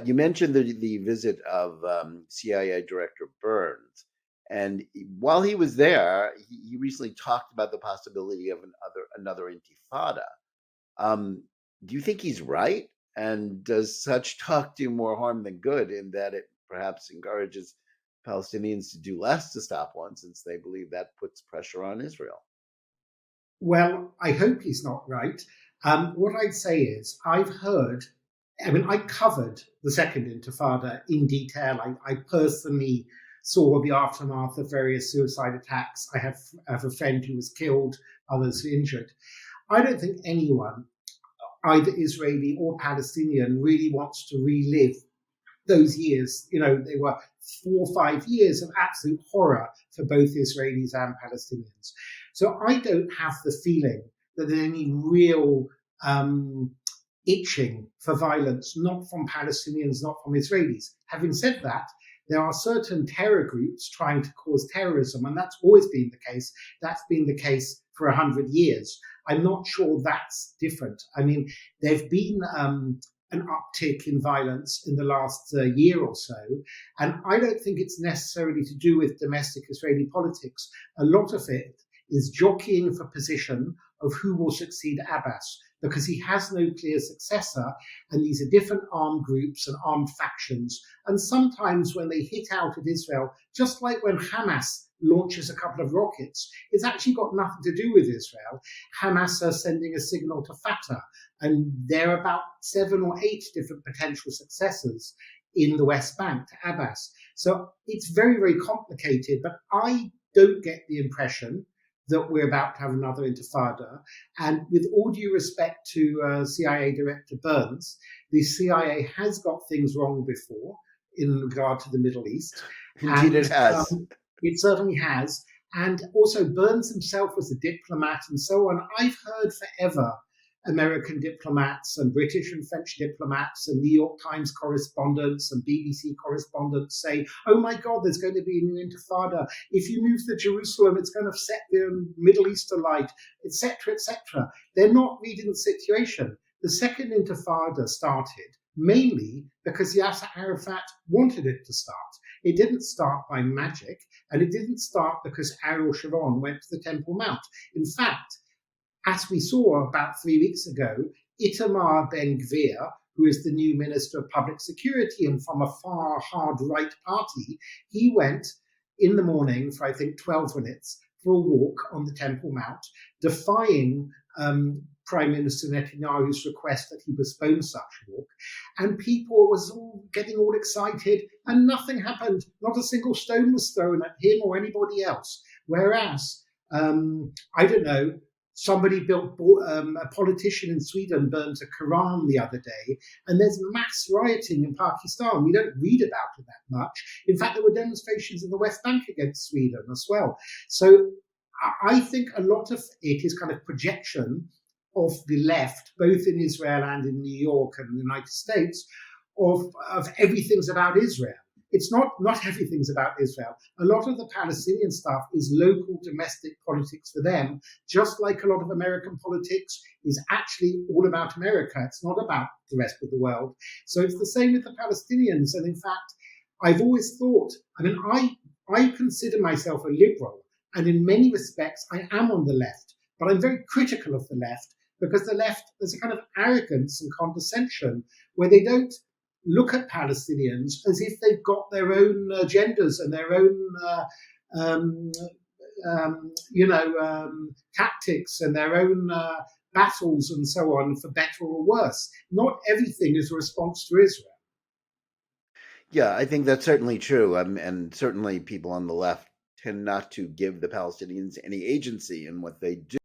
You mentioned the visit of CIA Director Burns, and while he was there, he recently talked about the possibility of another intifada. Um, do you think he's right? And does such talk do more harm than good in that it perhaps encourages Palestinians to do less to stop one, since they believe that puts pressure on Israel? Well, I hope he's not right. What I'd say is, I covered the Second Intifada in detail. I personally saw the aftermath of various suicide attacks. I have a friend who was killed, others injured. I don't think anyone, either Israeli or Palestinian, really wants to relive those years. They were 4 or 5 years of absolute horror for both Israelis and Palestinians. So I don't have the feeling that there's any real itching for violence, not from Palestinians, not from Israelis. Having said that, there are certain terror groups trying to cause terrorism, and that's always been the case. That's been the case for 100 years. I'm not sure that's different. I mean, there've been an uptick in violence in the last year or so. And I don't think it's necessarily to do with domestic Israeli politics. A lot of it is jockeying for position of who will succeed Abbas, because he has no clear successor. And these are different armed groups and armed factions. And sometimes when they hit out at Israel, just like when Hamas launches a couple of rockets, it's actually got nothing to do with Israel. Hamas are sending a signal to Fatah, and there are about 7 or 8 different potential successors in the West Bank to Abbas. So it's very, very complicated, but I don't get the impression that we're about to have another intifada. And with all due respect to CIA Director Burns, the CIA has got things wrong before in regard to the Middle East. Indeed, And it has. it certainly has. And also, Burns himself was a diplomat and so on. I've heard forever American diplomats and British and French diplomats and New York Times correspondents and BBC correspondents say, oh my God, there's going to be a new intifada. If you move to Jerusalem, it's going to set the Middle East alight, etc., etc. They're not reading the situation. The Second Intifada started mainly because Yasser Arafat wanted it to start. It didn't start by magic, and it didn't start because Ariel Sharon went to the Temple Mount. In fact, as we saw about 3 weeks ago, Itamar Ben-Gvir, who is the new Minister of Public Security and from a far hard right party, he went in the morning for, I think, 12 minutes for a walk on the Temple Mount, defying Prime Minister Netanyahu's request that he postpone such a walk. And people was all getting all excited, and nothing happened. Not a single stone was thrown at him or anybody else. Whereas, I don't know, somebody a politician in Sweden burnt a Quran the other day, and there's mass rioting in Pakistan. We don't read about it that much. In fact, there were demonstrations in the West Bank against Sweden as well. So I think a lot of it is kind of projection of the left, both in Israel and in New York and the United States, of everything's about Israel. It's not everything's about Israel. A lot of the Palestinian stuff is local domestic politics for them, just like a lot of American politics is actually all about America. It's not about the rest of the world. So it's the same with the Palestinians. And in fact, I've always thought, I consider myself a liberal, and in many respects, I am on the left, but I'm very critical of the left because the left, there's a kind of arrogance and condescension where they don't look at Palestinians as if they've got their own agendas and their own, tactics and their own battles and so on, for better or worse. Not everything is a response to Israel. Yeah, I think that's certainly true. And certainly people on the left tend not to give the Palestinians any agency in what they do.